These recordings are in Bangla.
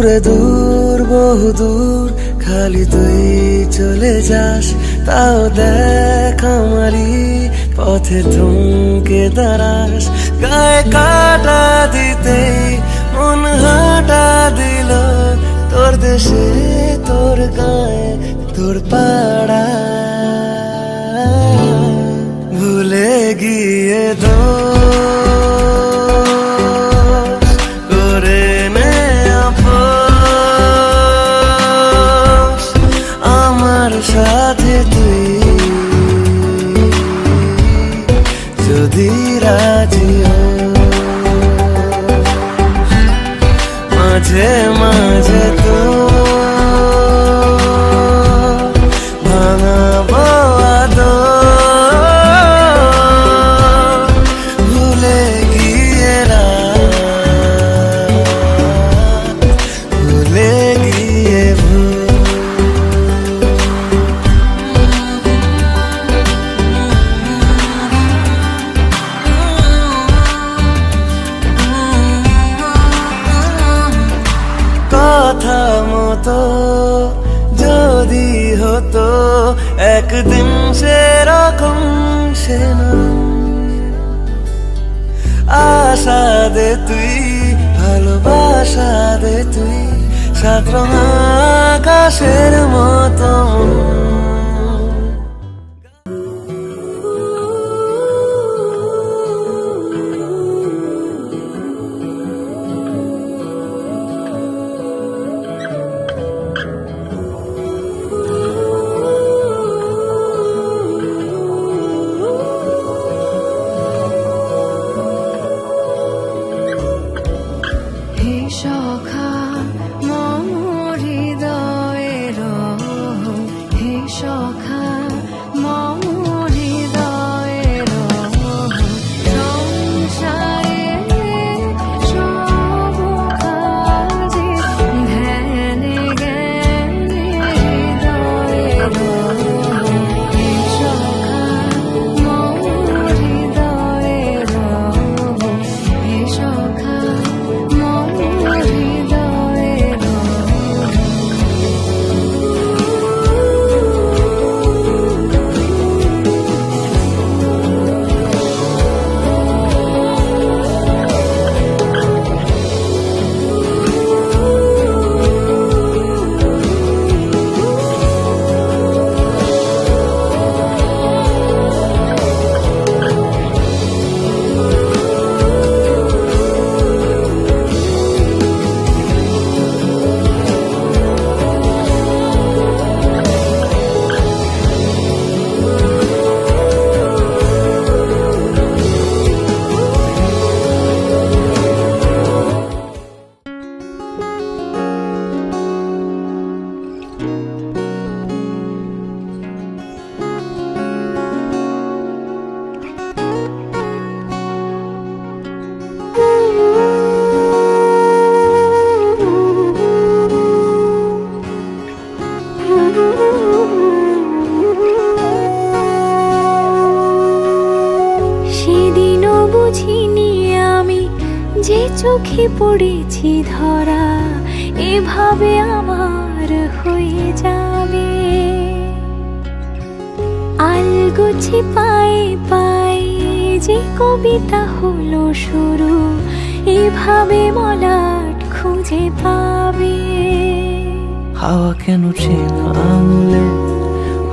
দূরে দূর বহুদূর খালি তুই চলে যাস, তাও দেখ আমারই পথে থমকে দাঁড়াস। গায়ে কাটা দিতেই মন হাঁটা দিল, তোর দেশে তোর গায়ে তোর পাড়া। ভুলে গিয়ে দোষ করে নে আপোষ, আমার সাথে তুই যদি রাজি হোস। মাঝে মাঝে তো ভাঙাবো আদর, ভুলে গিয়ে রাত, ভুলে গিয়ে ভুল। কথা মতো যদি হতো একদিন সেরকম, সে না আশা দে তুই, ভালোবাসা দে তুই, সাত রঙ আকাশের মতো। সখা মম হৃদয়ের, হে সখা মম হৃদয়ের, সংসারের সব কাজে ধ্যানে জ্ঞানে হৃদয়ের, হে সখা মম হৃদয়ের, হে সখা সেদিনও বুঝিনি আমি যে চোখে পড়েছি ধরা, এভাবে আমার হয়ে যাবে। আলগোছে পায়ে পায়ে যে কবিতা হলো শুরু, এভাবে মলাট খুঁজে পাবে। হাওয়া কেন চেনা আঙুলে,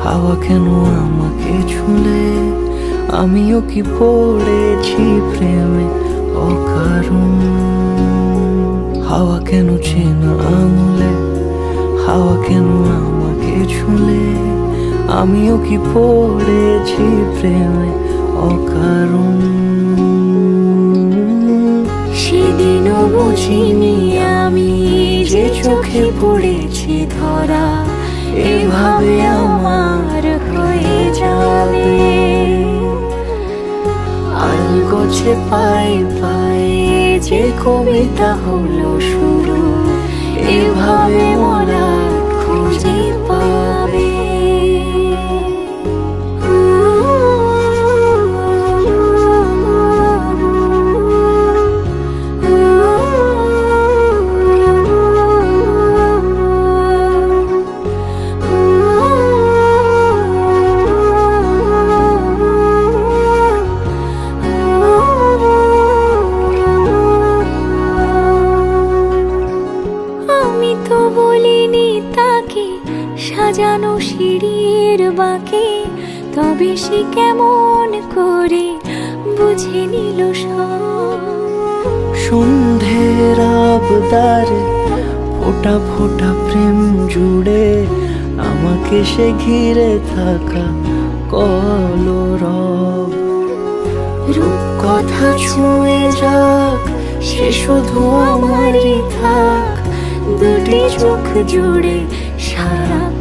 হাওয়া কেন আমাকে ছুলে, আমিও কি পড়েছি প্রেমে অকারণ। হাওয়া কেন চেনা আঙুলে, হাওয়া কেন আমাকে ছুলে, আমিও কি পড়েছি প্রেমে অকারণ। সেদিনও বুঝিনি আমি যে চোখে পড়েছি ধরা, এভাবে আমার হয়ে যাবে। আলগোছে পায়ে পায়ে যে কবিতা হলো শুরু, এভাবে মলাট খুঁজে পাবে। সাজানো সিঁড়ির বাঁকে, তবে সে কেমন করে বুঝে নিল সব। সন্ধ্যের আবদারে ফোঁটা ফোঁটা প্রেম জুড়ে আমাকে সে ঘিরে থাকা কলরব। রূপকথা ছুঁয়ে যাক, সে শুধু আমারই থাক, দুটি চোখ জুড়ে সারাক্ষণ।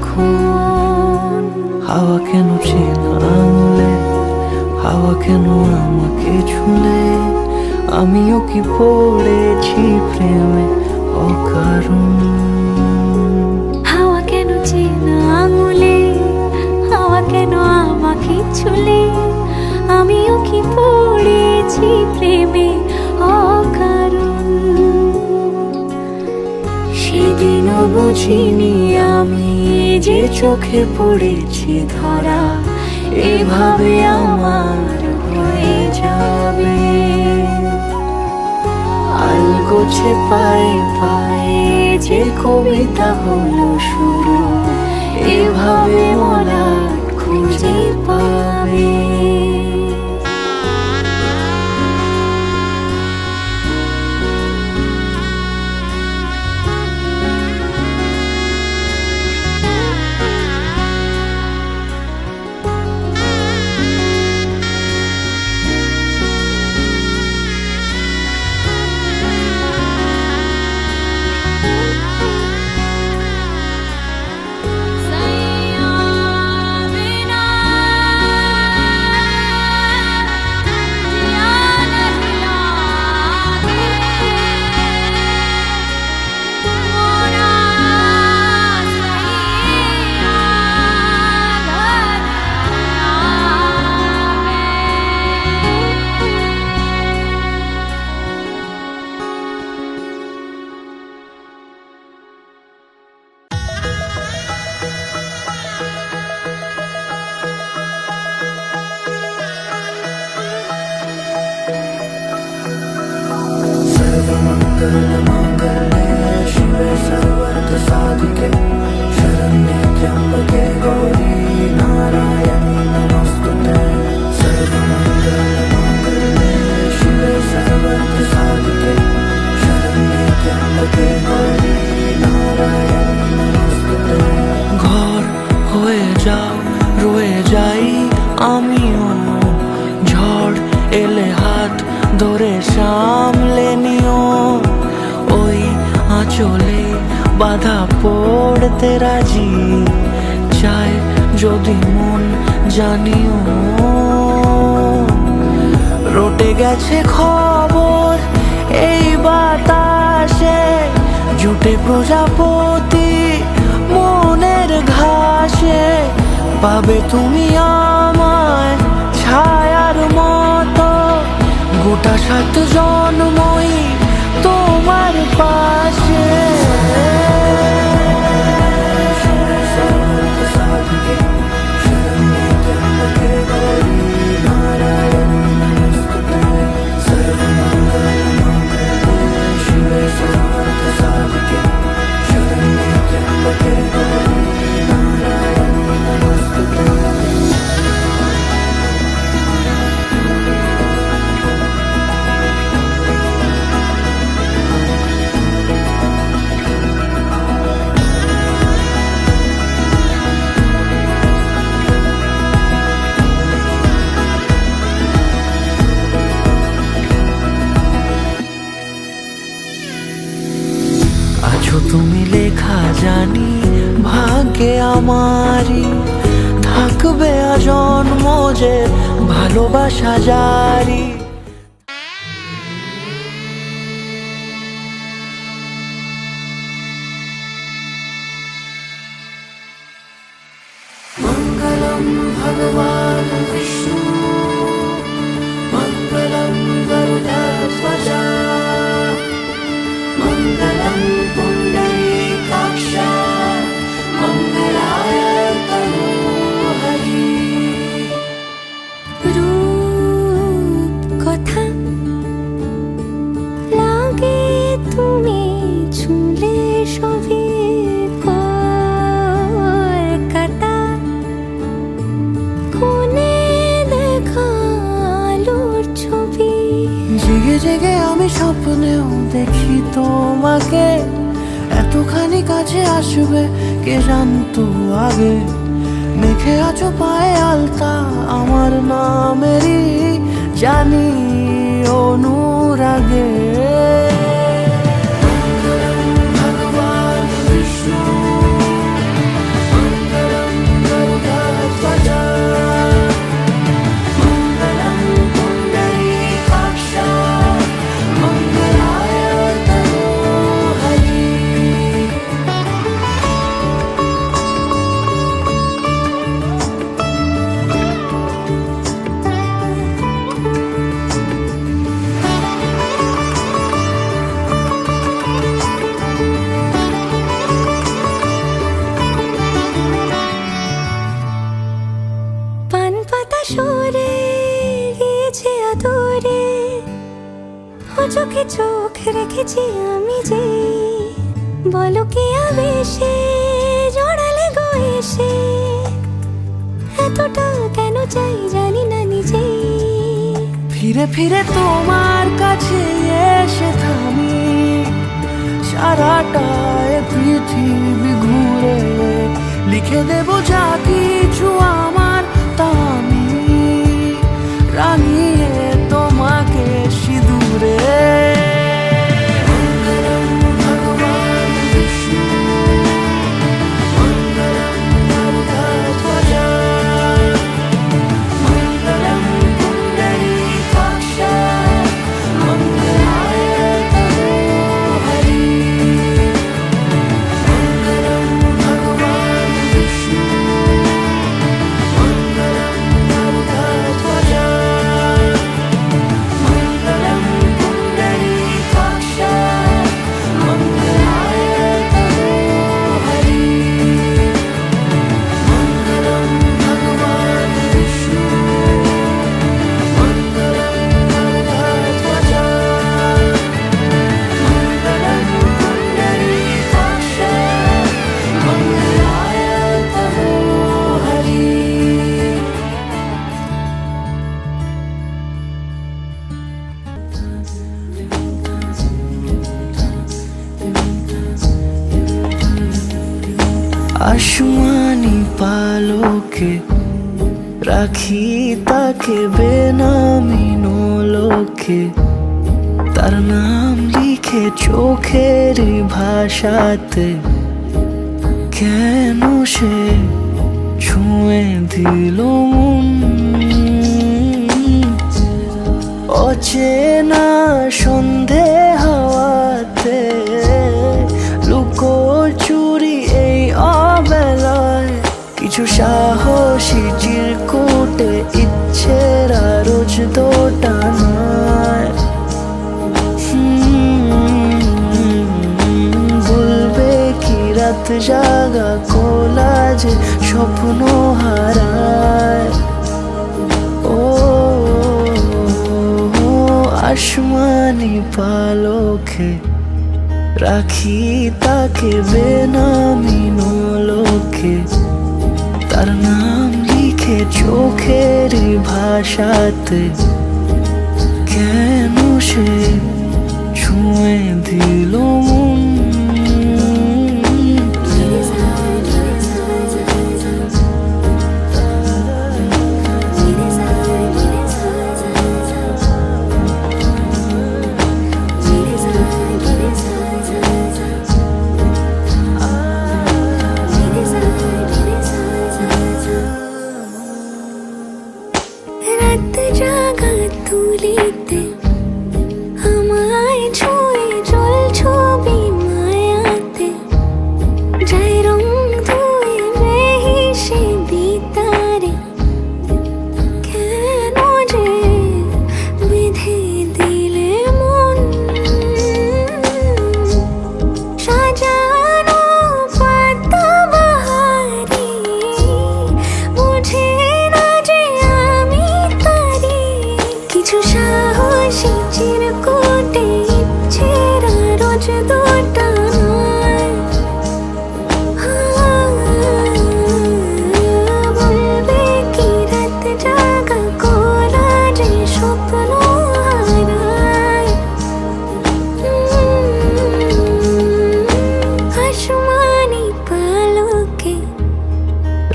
হাওয়া কেন চেনা আঙুলে, হাওয়া কেন আমাকে ছুলে, আমিও কি পড়েছি প্রেমে অকারণ। হাওয়া কেন চেনা আঙুলে, হাওয়া কেন আমাকে ছুলে, আমিও কি পড়েছি প্রেমে অকারণ। সেদিনও বুঝিনি আমি যে চোখে পড়েছি ধরা, এভাবে আমার হয়ে যাবে। আলগোছে পায়ে পায়ে যে কবিতা হলো শুরু, এভাবে মলাট খুঁজে পাবে। ঘর হয়ে যাও, রয়ে যাই আমিও, ঝড় এলে হাত ধরে সামলে নিও। ওই আঁচলে বাধা পড়তে রাজি, চাই যদি মন জানিও। রটে গেছে খবর এই বাতাসে, জুটে প্রজাপতি মনের ঘাসে। পাবে তুমি আমায় ছায়ার মতো, গোটা 7 জন্মই তোমার পাশে। আছো তুমি লেখা জানি ভাগ্যে আমারই, থাকবে আজন্ম যে ভালোবাসা জারি। মঙ্গলম ভগবান বিষ্ণু, মঙ্গলম গরুড়ধ্বজ, মঙ্গলম পুণ্ডরীকাক্ষ, মঙ্গলায় তনূহরি। রূপকথা লাগে তুমি ছুলে সবে তোমাকে এতখানি কাছে আসবে কে জানতো আগে। মেখে আছো পায়ে আলতা আমার নামেরই, জানি অনুরাগে। ভগবান বিষ্ণু মঙ্গলম গরুড়ধ্বজ মঙ্গলম পুণ্ডরীকাক্ষ মঙ্গলায় তনূহরি। পান পাতা সরে গিয়েছে আদরে, ও চোখে চোখ রেখেছি আমি যে, বলো কি আবেশে জড়ালে গো এসে, এতটা কেন চাই জানি না নিজে। ফিরে ফিরে তোমার কাছে এসে থামি, সারাটায় পৃথিবী ঘুরে লিখে দেব যা কিছু আমার, তা আমি রাঙিয়ে তোমাকে সিঁদুরে। মঙ্গলম ভগবান বিষ্ণু মঙ্গলম গরুড়ধ্বজ মঙ্গলম পুণ্ডরীকাক্ষ মঙ্গলায় তনূহরি। মঙ্গলম ভগবান বিষ্ণু মঙ্গলম গরুড়ধ্বজ মঙ্গলম পুণ্ডরীকাক্ষ মঙ্গলায় তনূহরি। মঙ্গলম ভগবান বিষ্ণু মঙ্গলম গরুড়ধ্বজ মঙ্গলম পুণ্ডরীকাক্ষ মঙ্গলায় তনূহরি। আসমানি পালকে রাখি তাকে বেনামি নোলকে, তার নাম লিখে চোখের ভাষাতে, কেন সে ছুঁয়ে দিল মন। অচেনা সন্ধে হাওয়াতে লুকোচুরি এই অবেলায়, কিছু সাহসী চিরকুটে ইচ্ছের রোজ দোটানায়। বলবে কি রাত জাগা কোলাজে স্বপ্ন হারায়। ও আসমানি পালকে রাখি তাকে বেনামি নোলকে, তার নাম লিখে চোখের ভাষাতে, কেন সে ছুঁয়ে দিল মন। রাত জাগা তুলিতে আমায় ছুঁয়ে জল ছবি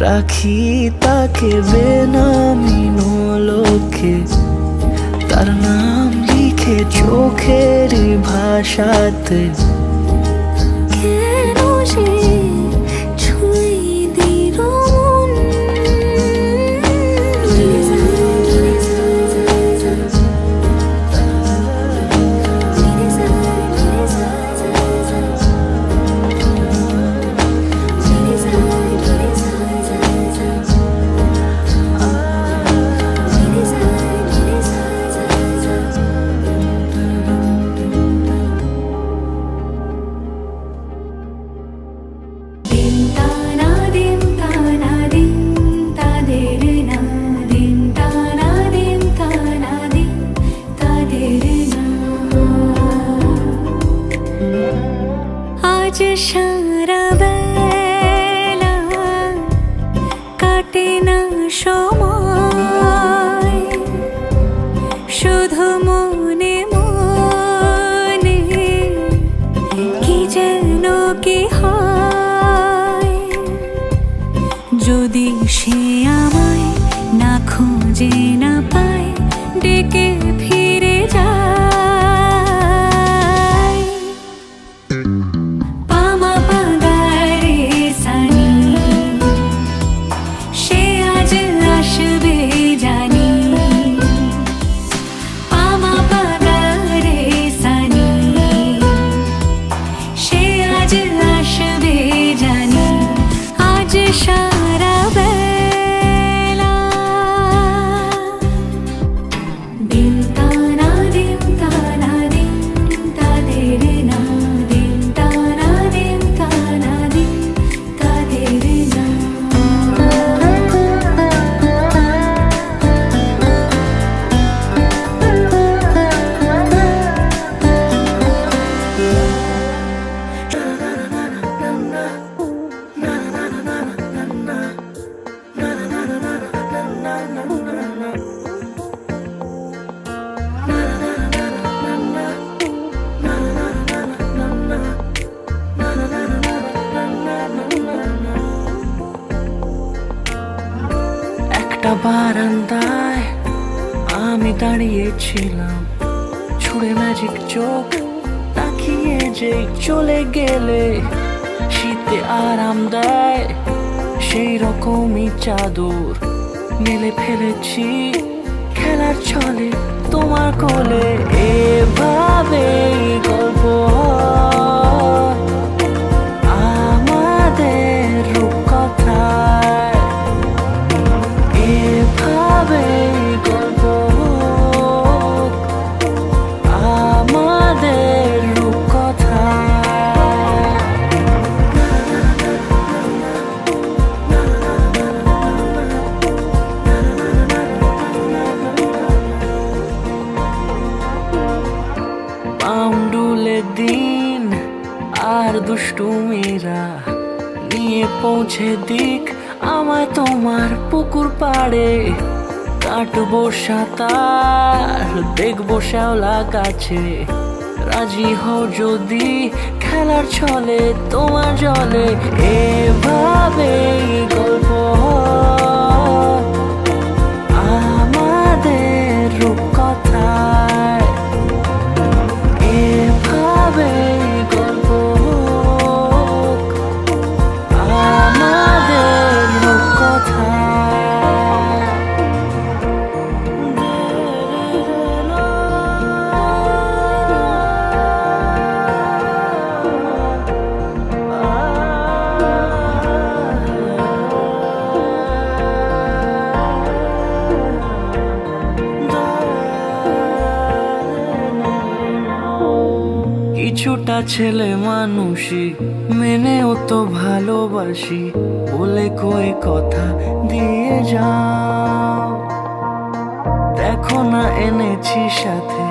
রাখি তাকে বেনামি লোকে, তার নাম লিখে চোখের ভাষাতে। কেন সে ছুঁয়ে দিল মন? আজ সারা বেলা কাটে না সময়, শুধু মনে মনে কি যেন কি হয়। যদি সে আমায় না খুঁজে না পায়, ডেকে ফিরে যায়। পামা পাগারে সানি, সে আজ আসবে জানি। পামা পাগারে সানি, সে আজ আসবে জানি। আজ সারা বেলা দিন তানা দিন তানা দিন তাদের না, দিন তানা দিন তানা দিন তাদের না। একটা বারান্দায় আমি দাঁড়িয়েছিলাম, ছুঁড়ে ম্যাজিক চোখ তাকিয়ে যে চলে গেলে। শীতে আরাম দেয় সেই রকমই চাদর মেলে ফেলেছি খেলার ছলে তোমার কোলে। এভাবেই গল্প হয় আমাদের রূপকথায়, এভাবেই গল্প হোক আমাদের রূপকথায়। পাউন্ডুলে দিন আর দুষ্টুমিরা নিয়ে পৌঁছে দিক আমায় তোমার পুকুর পাড়ে। কাটবো সাঁতার, দেখবো শ্যাওলা গাছে, রাজি হও যদি খেলার ছলে তোমার জলে। এভাবেই গল্প হয় আমাদের রূপকথায়, এভাবেই গল্প হোক আমাদের রূপকথায়। কিছুটা ছেলে মানুষই মেনেও তো ভালোবাসি, বলে কয়ে কথা দিয়ে যাও। দেখো না এনেছি সাথে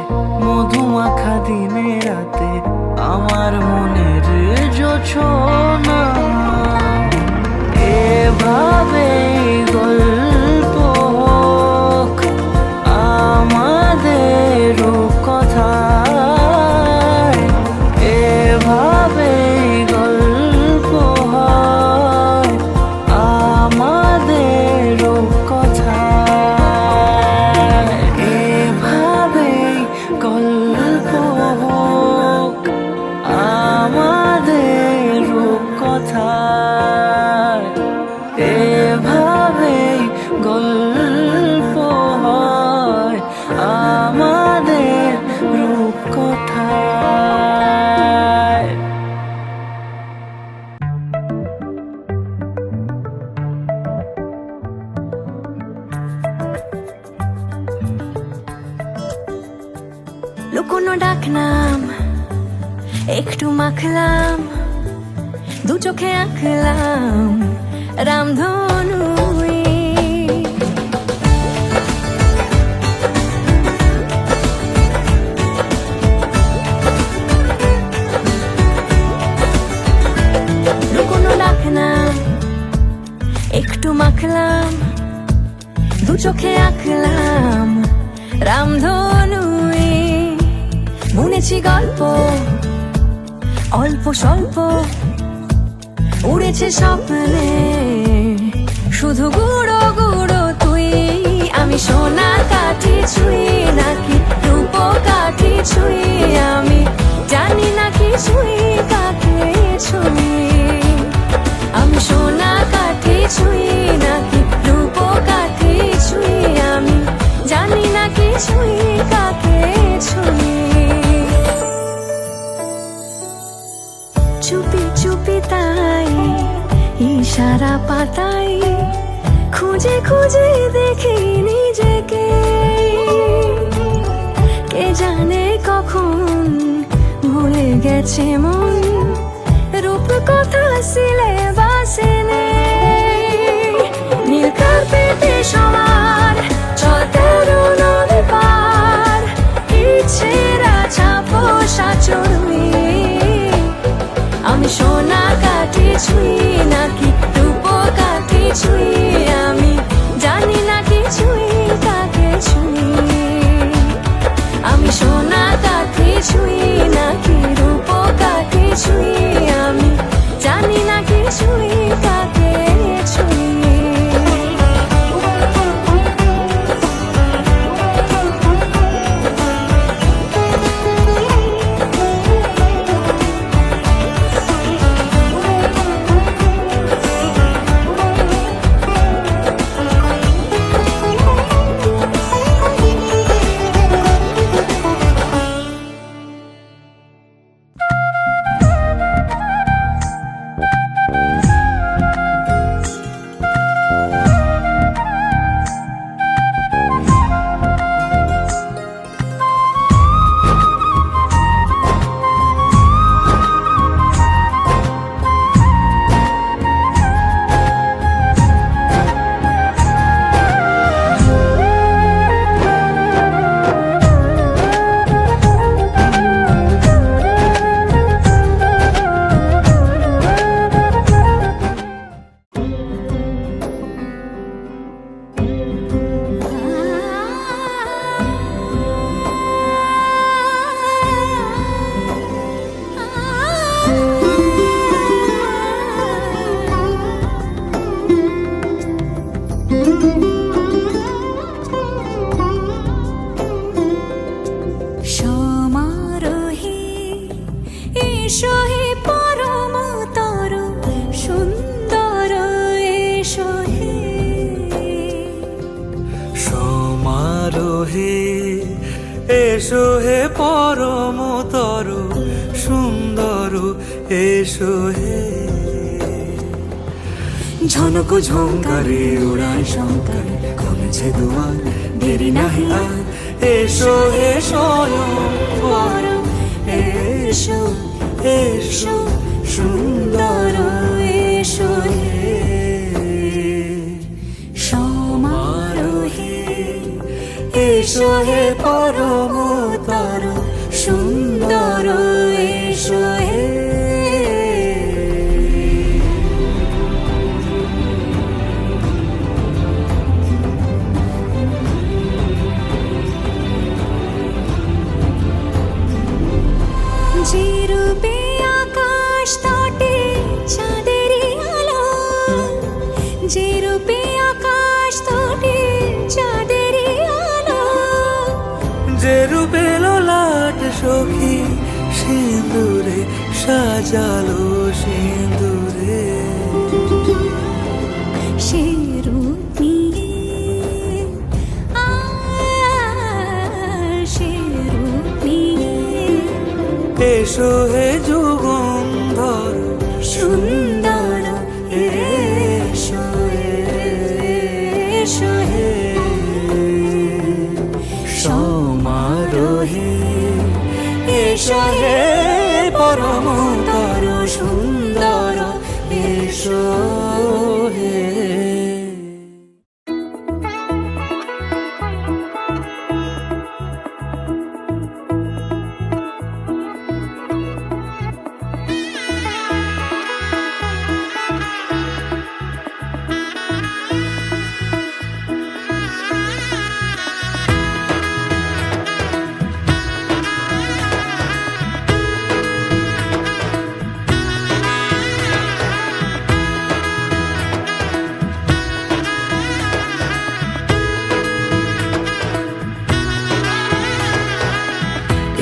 মধুমাখা দিনে রাতে, আমার মনের জোছনা। এভাবেই গল্প হোক আমাদের রূপকথায়, এভাবেই গল্প হয় আমার ডাকনাম একটু মাখলাম, দু চোখে আঁকলাম রামধনু। কোনো ডাকনাম একটু মাখলাম, দু চোখে আঁকলাম রামধনু। বুনেছি গল্প অল্প স্বল্প, উড়েছে স্বপ্নে শুধু গুঁড়ো গুঁড়ো তুই। আমি সোনা কাঠি ছুঁই নাকি রূপ কাঠি ছুঁই, আমি জানি না কি ছুঁই কাকে ছুঁই। আমি সোনা কাঠি ছুঁই নাকি রূপ কাঠি ছুঁই, আমি জানি না কি ছুঁই কাকে ছুঁই। চুপি চুপি তাই ইশারা পাতাই, খুঁজে খুঁজে দেখি নিজেকে। কে জানে কখন ভুলে গেছে মন, রূপ কথা সিলেবাসে নেই। নীল কার্পেটে সবার চলতে নদী পার, ইচ্ছেরা ছাপোষা চড়ুই। আমি সোনা কাঠি ছুঁই নাকি রূপ কাঠি ছুঁই, আমি জানি না কি ছুঁই কাকে ছুঁই। আমি সোনা কাঠি ছুঁই নাকি রূপ কাঠি ছুঁই, আমি জানি না কি ছুঁই কাকে ছুঁই। সমারোহে এসো হে পরম তর সুন্দর, এসো হে। সমারোহে এসো হে পরম তর সুন্দর, এসো হে। ঝনক ঝঙ্কারে উড়ায় শঙ্কারে কমেছে দুয়ার, দেরি নাহি আর এসো হে স্বয়ং পরম। এসো এসো সুন্দর, এসো হে। সমারোহে এসো হে পরম তর সুন্দর, এসো হে। যে রূপে আকাশ তটে চাঁদেরই আলো, যে রূপে আকাশ তটে চাঁদেরই আলো। যে রূপে ললাট সখী সিঁদুরে সাজালো সিঁদুরে, সে রূপ নিয়ে সে রূপ নিয়ে এসো হে যুগন্ধর সুন্দর, এসো এসো হে। সমারোহে এসো হে।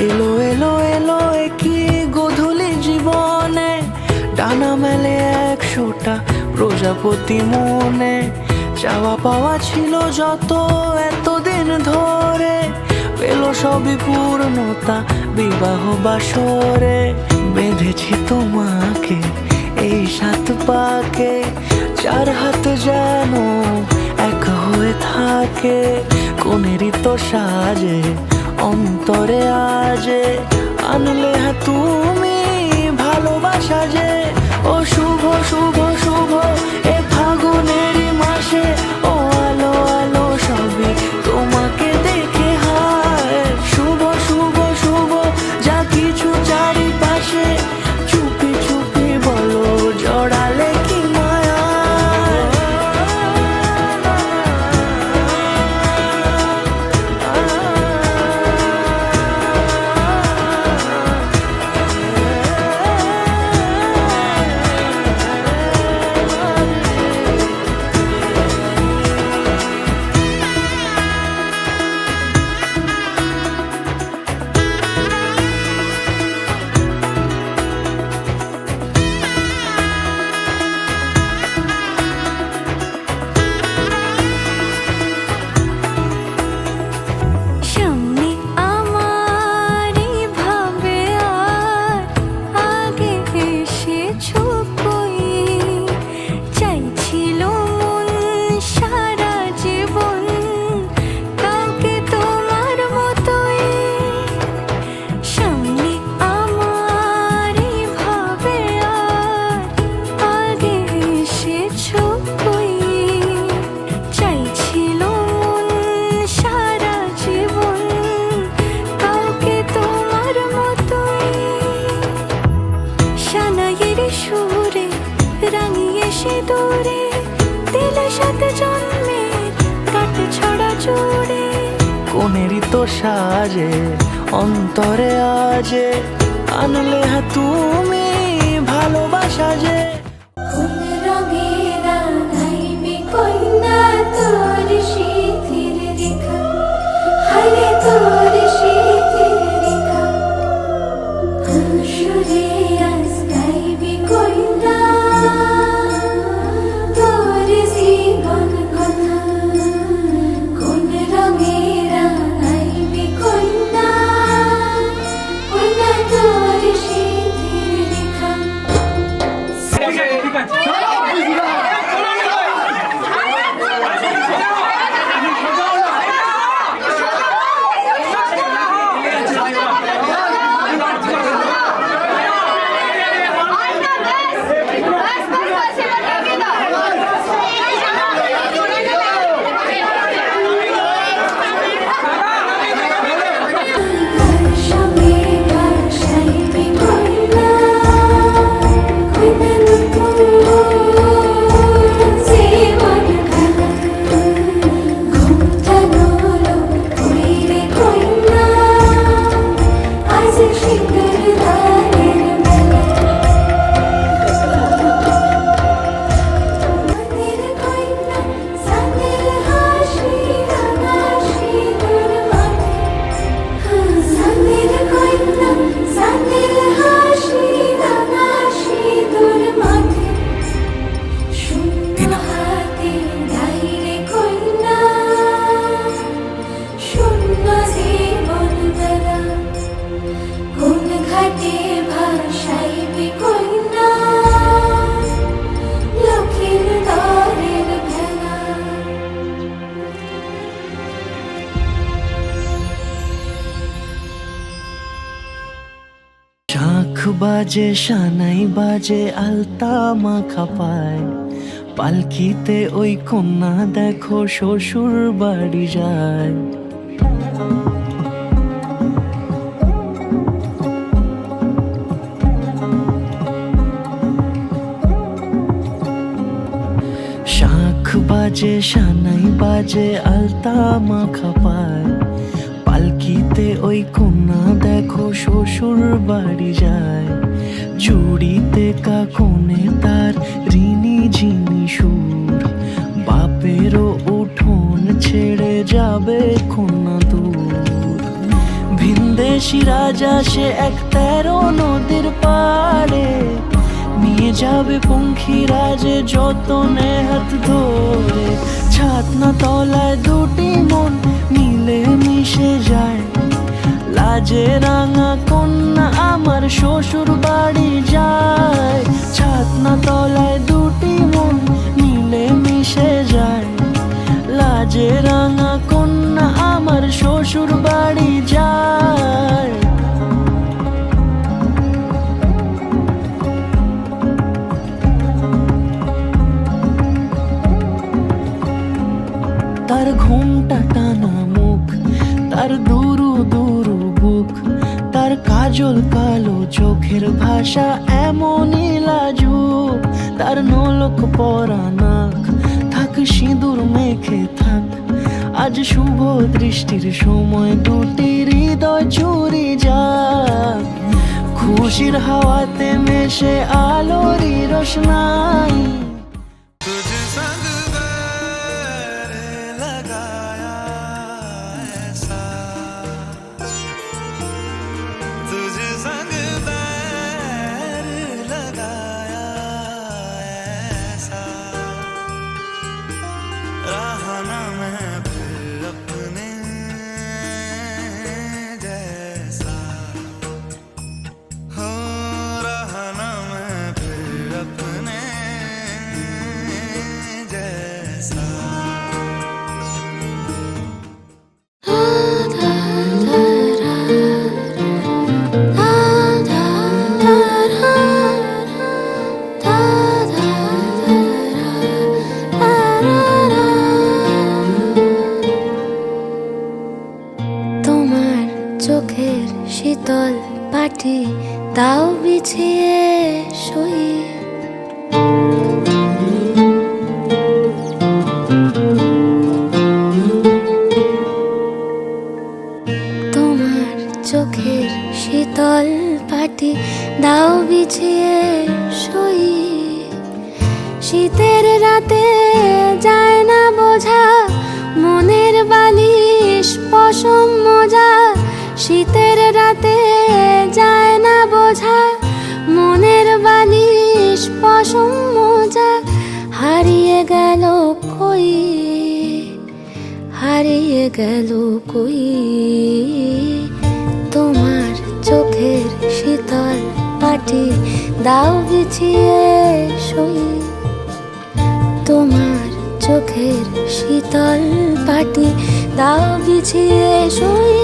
এলো এলো এলো কি গধূলি জীবনে, ডানা মেলে 100টা প্রজাপতি মনে। চাওয়া পাওয়া ছিল যত এতদিন ধরে, পেল সবই পূর্ণতা বিবাহ বাসরে। বেঁধেছি তোমাকে এই 7 পাকে, 4 হাত যেন এক হয়ে থাকে। কোনেরই তো সাজে অন্তরে আজে, আনলে তুমি ভালোবাসা যে। ও শুভ শুভ শুভ এ ফাগুনেরই মাসে, ও আলো আলো সবই তোমাকে দেখে হায়। শুভ শুভ শুভ যা কিছু চারিপাশে, চুপি চুপি বলো জড়ালে কি মায়া। সামনে আমারই ভাবে আর আগে এসেছো কই। চাইছিল মন সারা জীবন কাউকে তোমার মতোই। সামনে আমারই ভাবে আর আগে এসেছো কই। চাইছিল মন সারা জীবন কাউকে তোমার মতোই। সানাইয়ের সুরে রাঙিয়ে সে দূরে, দিলে 7 জন্মের কাট ছড়া জুড়ে। কোনেরই তো সাজে অন্তরে আজে, আনলে তুমি ভালোবাসা যে। কোন রঙের আনাইবি কইনা তোর শীতের রেখা, হায় তোর শীতের রেখা। সুরে আজ গাইবি কইনা তোর জীবন কথা। কোন রঙের আনাইবি কইনা, কইনা তোর শীতের রেখা। বাজে সানাই বাজে আলতা মাখা পায়, পালকিতে ওই কন্যা দেখো শ্বশুর বাড়ি যায়। শাঁখ বাজে সানাই বাজে আলতা মাখা পায়, পালকিতে ওই কন্যা দেখো শ্বশুর বাড়ি যায়। চুড়িতে কাকনে তার ঋণী ঝিনি সুর, বাপেরও উঠোন ছেড়ে যাবে কন্যা দূর। ভিনদেশি রাজা সে এক 13 নদীর পাড়ে, নিয়ে যাবে পঙ্খিরাজে যতনে হাত ধরে। ছাতনা তলায় দুটি মন মিলে মিশে যায়, লাজে রাঙা কন্যা আমার শ্বশুর বাড়ি যায়। ছাতনা তলায় দুটি মন মিলে মিশে যায়, লাজে রাঙা কন্যা আমার শ্বশুর বাড়ি যায়। তার ঘুমটা টানা মুখ, তার দুরু দুরু বুক, তার কাজল কালো চোখের ভাষা এমনই লাজুক। তার নলক পরা নাক, থাক সিঁদুর মেখে থাক, আজ শুভ দৃষ্টির সময় দুটি হৃদয় চুরি যাক। খুশির হাওয়াতে মেশে আলোরই রোশনাই, চোখের শীতল পাটি তাও বিছিয়ে শুই। তোমার চোখের শীতল পাটি দাও বিছিয়ে শুই। শীতের রাতে যায় না বোঝা, মনের বালিশ পশম মোজা। শীতের রাতে যায় না বোঝা, মনের বালিশ পশম মোজা। হারিয়ে গেল কই, হারিয়ে গেল কই। তোমার চোখের শীতল পাটি দাও বিছিয়ে শুই। তোমার চোখের শীতল পাটি দাও বিছিয়ে শুই।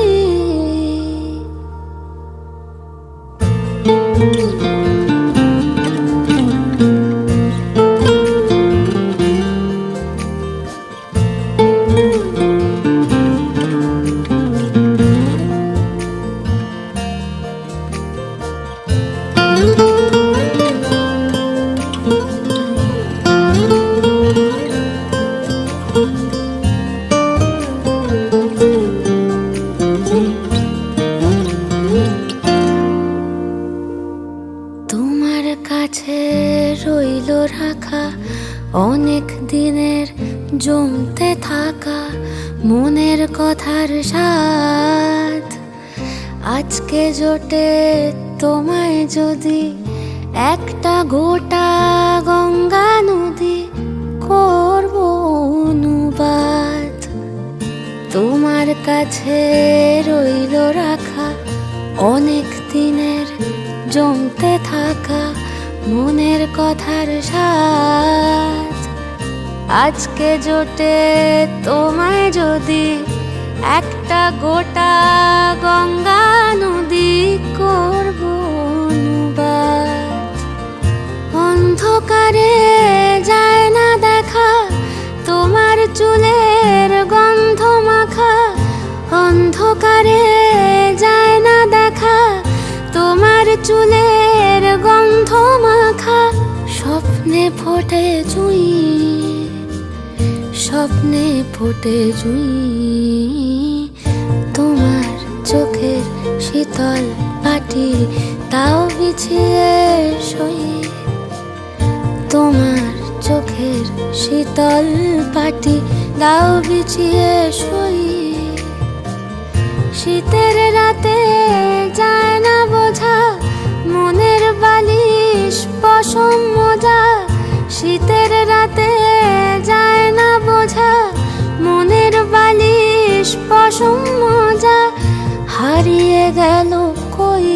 তোমার কাছে রইল রাখা অনেক দিনের জমতে থাকা মনের কথার স্বাদ। আজকে জোটে তোমায় যদি একটা গোটা গঙ্গা নদী, করব অনুবাদ। তোমার কাছে রইল রাখা অনেক দিনের জমতে থাকা মনের কথার স্বাদ। আজকে জোটে তোমায় যদি একটা গোটা গঙ্গা নদী, করব অনুবাদ। অন্ধকারে যায় না দেখা, তোমার চুলের গন্ধ মাখা। অন্ধকারে যায় না দেখা, তোমার চুলের গন্ধ মাখা। স্বপ্নে ফোটে জুঁই, স্বপ্নে ফোটে জুঁই, তোমার চোখের শীতল পাটি তাও বিছিয়ে শুই। তোমার চোখের শীতল পাটি দাও বিছিয়ে শুই। শীতের রাতে যায় না বোঝা, মনের বালিশ পশম মোজা। শীতের রাতে যায় না বোঝা, মনের বালিশ পশম মোজা। হারিয়ে গেল কই,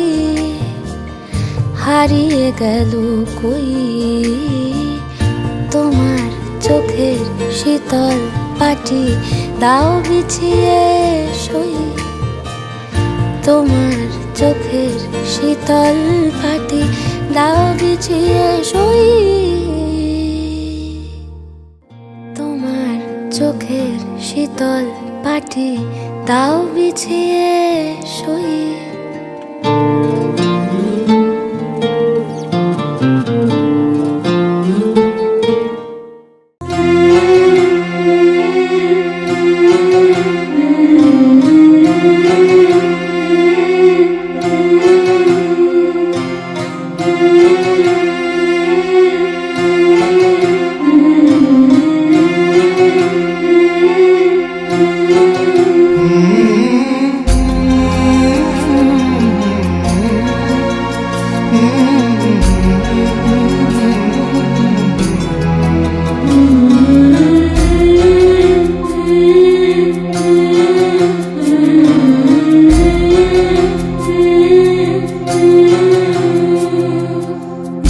হারিয়ে গেল কই, তোমার চোখের শীতল পাটি দাও বিছিয়ে শুই। তোমার চোখের শীতল পাটি দাও বিছিয়ে শুই। তোমার চোখের শীতল পাটি দাও বিছিয়ে শুই।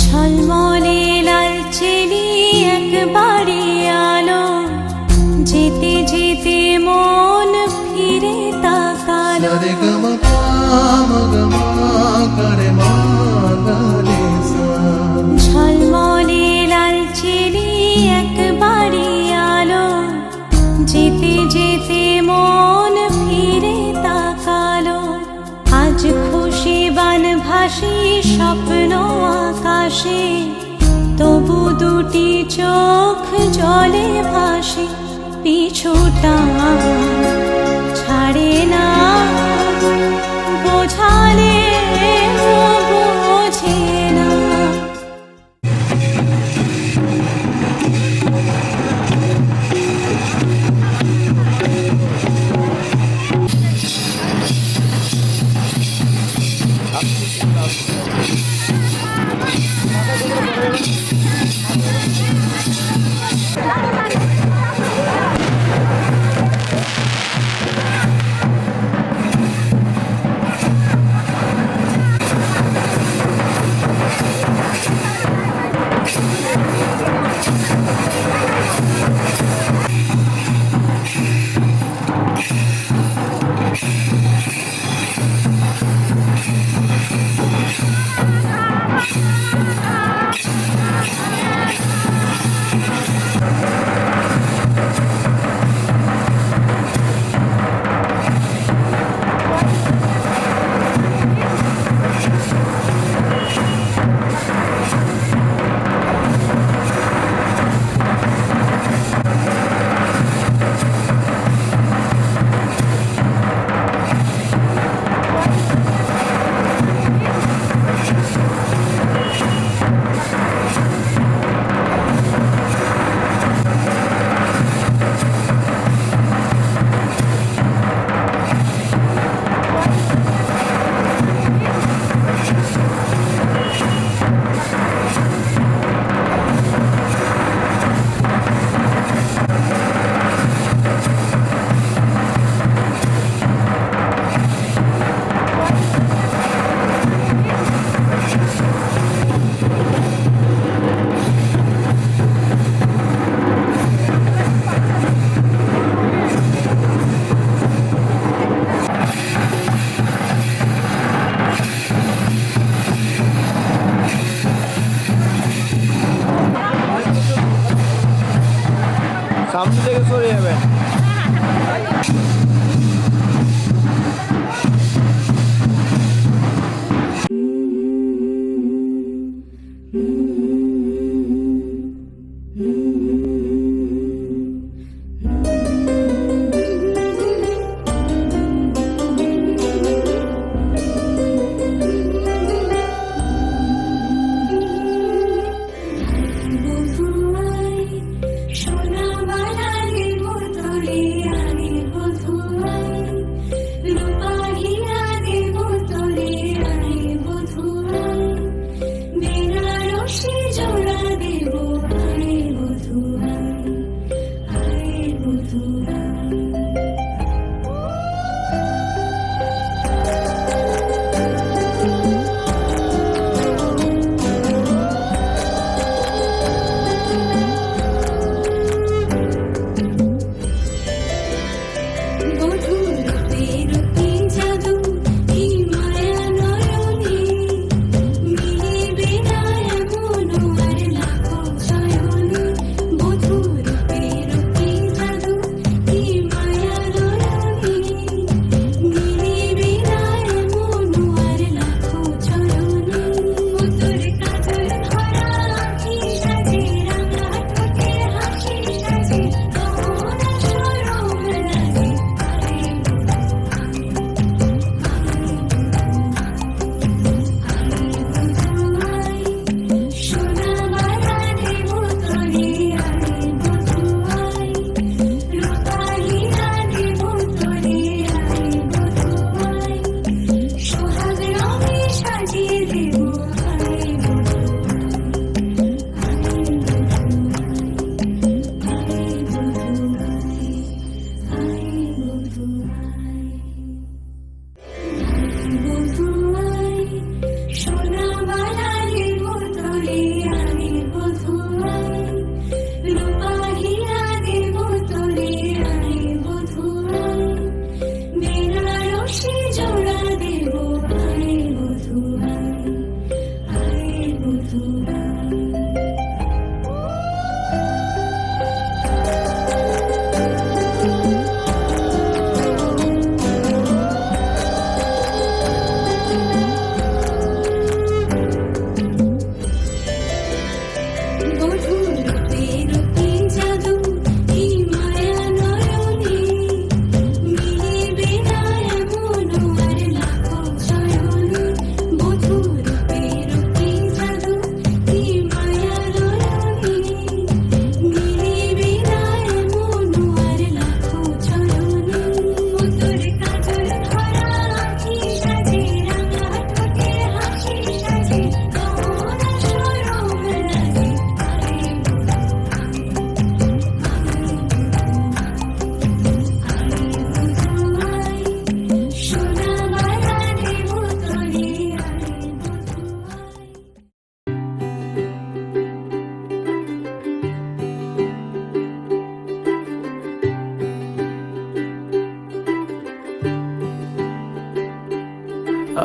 ঝলমলে লালচেলি একবারে আলো, যেতে যেতে মন ফিরে তাকালো। ঝলমলে লালচেলি একবারে আলো, যেতে যেতে মন ফিরে তাকালো। আজ খুশি বান ভাসি স্বপ্ন আকাশে, তবু দুটি চোখ জলে ভাসে। পিছুটা ছাড়ে না, বোঝালে বোঝে না। সামনে থেকে সরে যাবেন।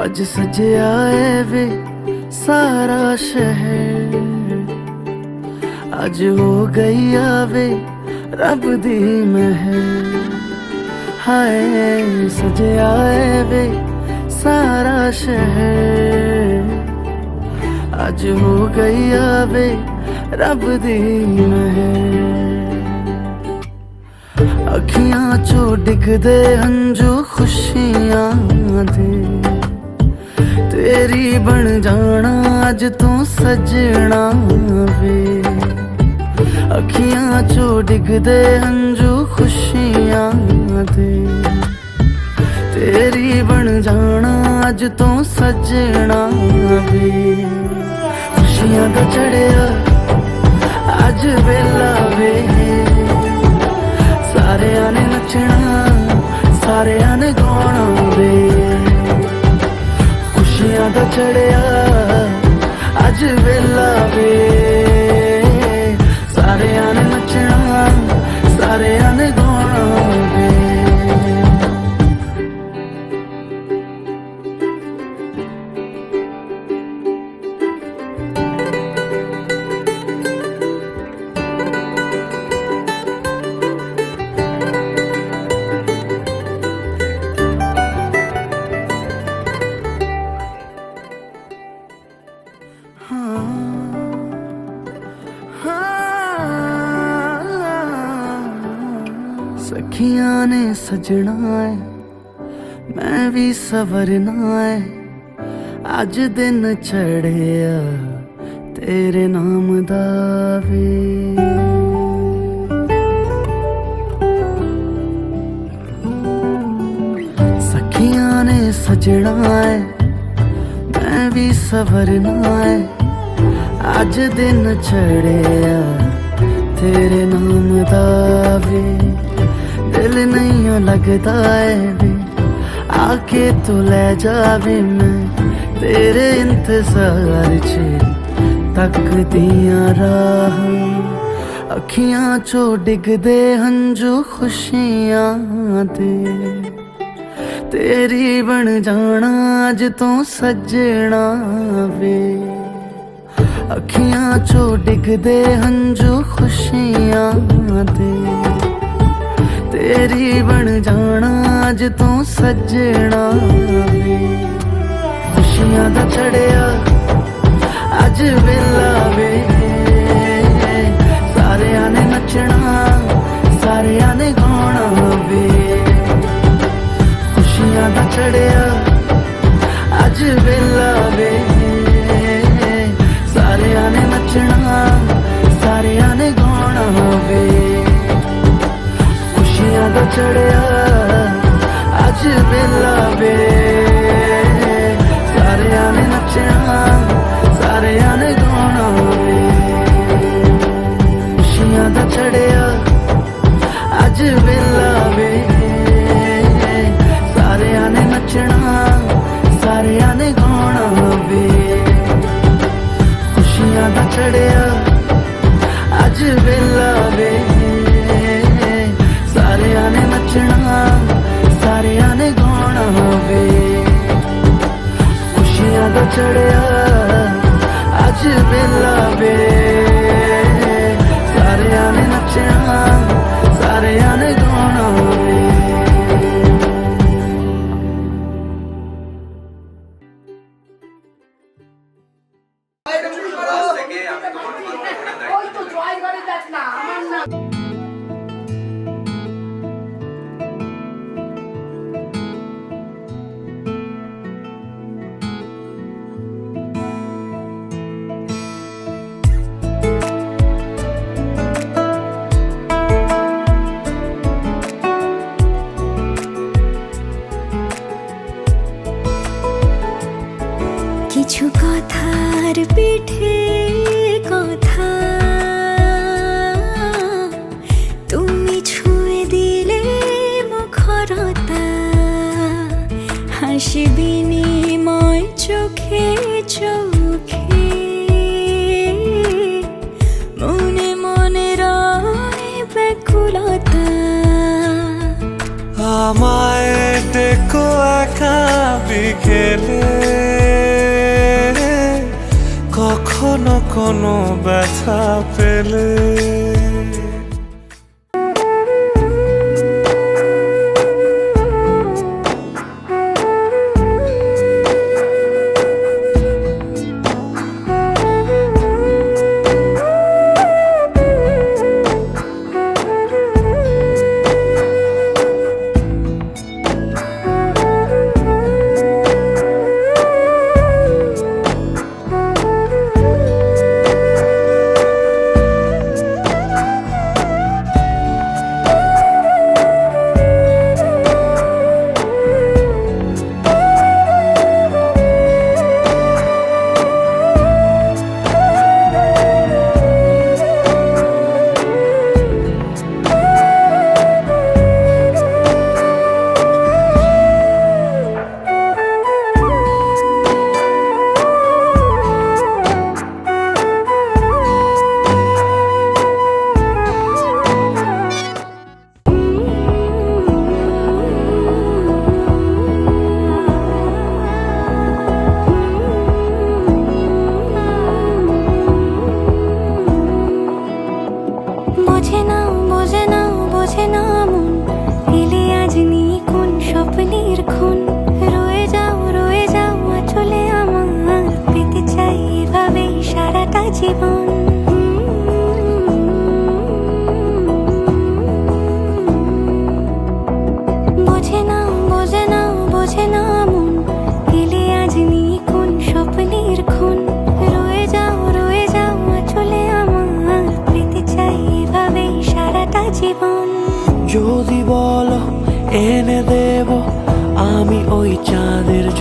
आज सजया है वे सारा शहर, आज हो गई आवे रब दी महर। हाय सजया है वे सारा शहर, आज हो गई आवे रब दी महर। अखियां चो डिगदे हंजू खुशियां दे, तेरी बन जाना अज तू सजना वे। अखियां चो डिगदे हंजू खुशियां दे, तेरी बन जाना अज तू सजना वे। खुशियां दा चढ़िया अज वेला वे, सारेयां ने नचना सारेयां ने गाना वे। खुशियां दा चढ़िया अज वेला वे, सारेयां ने नचना सारेयां ने गाना वे। अखियां ने सजना है मैं भी सवरना है अज दिन चढ़िया तेरे नाम दा वे सखियां ने सजना है मैं भी सवरना है अज दिन चढ़िया तेरे नाम दा वे दिल नहीं लगता है वे आके तू ले जावे मैं तेरे इंतजार च तकदियां राह अखियां चो डिगदे हंजू खुशियां दे तेरी बन जाना अज तो सजना वे अखियां चो डिगदे हंजू खुशियां दे तेरी बन जाना अज तो सजना वे खुशियां दा चढ़िया अज वेला वे सारियां ने नचना सारियां ने गाना वे खुशियां दा चढ़िया अज वेला वे सारियां ने नचना सारियां ने गाना वे खुशियां दा चढ़िया अज वेला वे सारियां ने नचना सारियां ने गाना वे खुशियां दा चढ़िया अज वेला वे सारियां ने नचना सारियां ने गाना वे खुशियां दा चढ़िया अज वेला वे सारियां ने नचना सारियां ने गाना वे खुशियां दा चढ़िया अज वेला वे सारियां ने नचना सारियां ने गाना वे কিছু কথার পিঠে কথা তুমি ছুঁয়ে দিলে মুখরতা হাসি বিনিময় চোখে চোখে মনে মনে রয় ব্যাকুলতা আমায় দেখো একা বিকেলে কখনো কোনো ব্যথা পেলে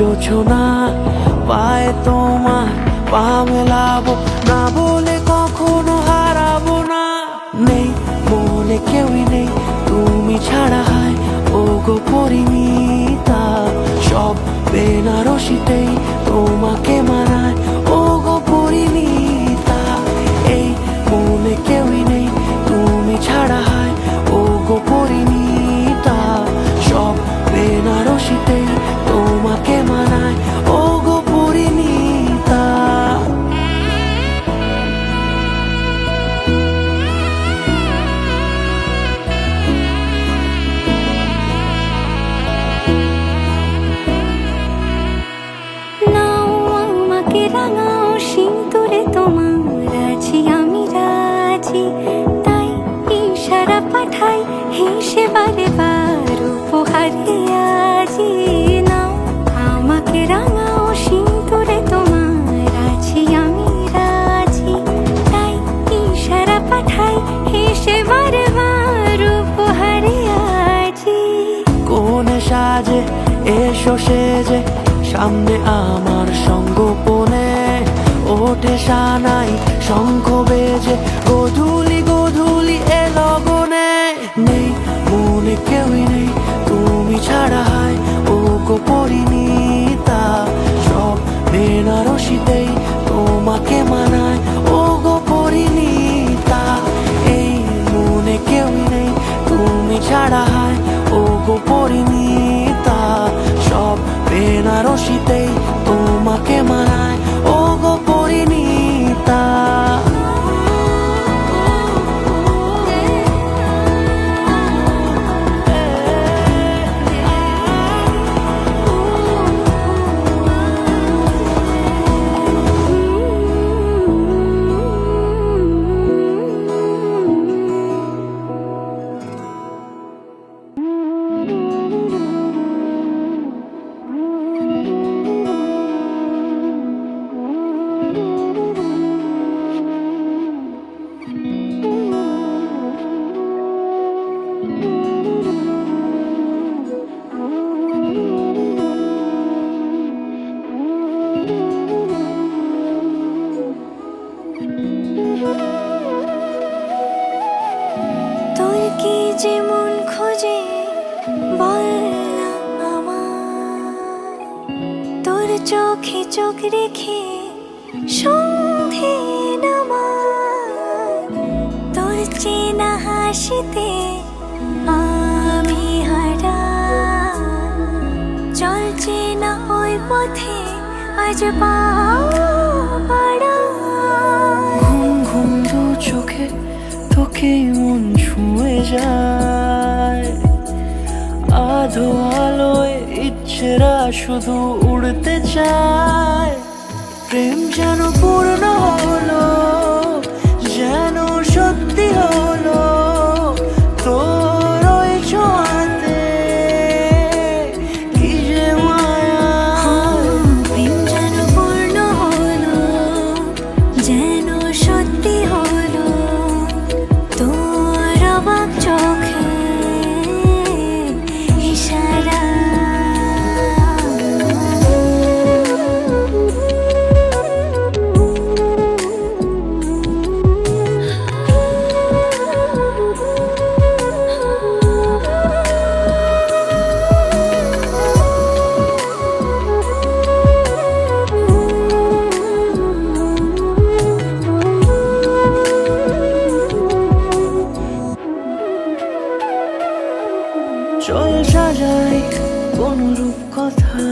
জোছনা পায়ে তোমার পা মেলাবো না বলে কখনো হারাবো না। নেই মনে কেউই নেই তুমি ছাড়া, হায় ও গো পরিণীতা। সব বেনারসিতেই তোমাকে মানায় ও গো পরিণীতা। এই মনে কেউই নেই তুমি ছাড়া, হায় ও গো পরিণীতা। সব বেনারসিতেই তোমাকে মানায় ও গো পরিণীতা। নাও আমাকে রাঙাও সিঁদুরে তোমার আছি আমি রাজি, তাই ইশারা পাঠাই হেসে বারে বার উপহারে আজি। নাও আমাকে রাঙাও সিঁদুরে তোমার আছি আমি রাজি, তাই ইশারা পাঠাই হেসে বারে বার উপহারে আজি। কোনে সাজে এসো সেজে সামনে আমার সঙ্গোপনে, ওঠে সানাই শঙ্খ বেজে গধূলি গধূলি এ লগনে। নেই মনে কেউই নেই তুমি ছাড়া, হায় ও গো পরিণীতা। সব বেনারসিতেই তোমাকে মানায় ও গো পরিণীতা। এই মনে কেউই নেই তুমি ছাড়া, হায় ও গো পরিণীতা। সব বেনারসিতেই তোমাকে মানায় ও গো পরিণীতা। তোর কি যে মন খোঁজে বল না আমার, তোর চোখে চোখ রেখে সন্ধে নামার। তোর চেনা হাসিতে আমি হারা, চল চেনা ওই পথে আজ পা বাড়া। ঘুম ঘুম দু চোখে তোকে মন ছুঁয়ে যায়, আধো আলোয় ইচ্ছেরা শুধু উড়তে চায়। প্রেম যেন পূর্ণ হলো, যেন সত্যি হলো তোর ওই ছোঁয়াতে, কি যে মায়া। প্রেম যেন পূর্ণ হলো, যেন সত্যি হলো তোর অবাক চোখে ইশারা। চল সাজাই কোন রূপ কথা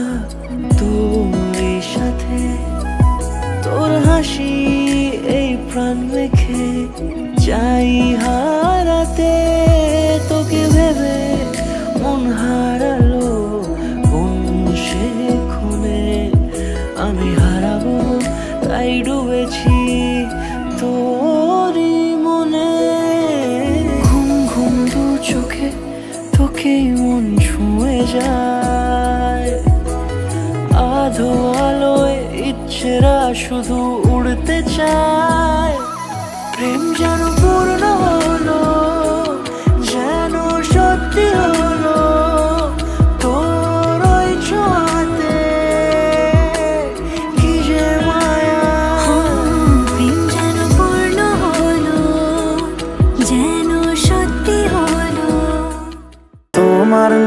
তোর সাথে, তোর হাসি এই প্রাণ রেখে চাই হারাতে। তোকে ভেবে মন হারালো কোন সে খুনে, আমি হারাবো তাই ডুবেছি তোরই মনে। ঘুম ঘুম দু চোখে তোকেই মন ছুঁয়ে যায়, আধো আলোয় ইচ্ছেরা শুধু উড়তে চায়। প্রেম যেন পূর্ণ হলো, যেন সত্যি হলো তোর ওই ছোঁয়াতে,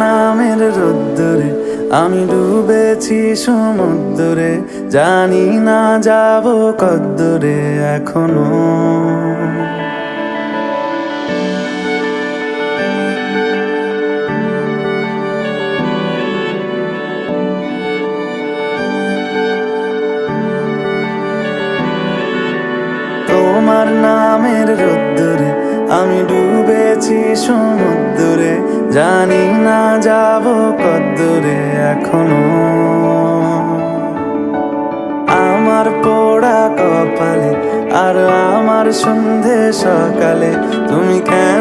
নামের রোদ্দুরে আমি ডুবেছি সমুদ্রে, জানি না যাব কদ্দুরে এখনো। তোমার নামের রোদ্দুরে আমি ডুবেছি সমুদ্রে, জানি না যাব কদ্দুরে এখনো। আমার পোড়া কপালে আর আমার সন্ধে সকালে তুমি কেন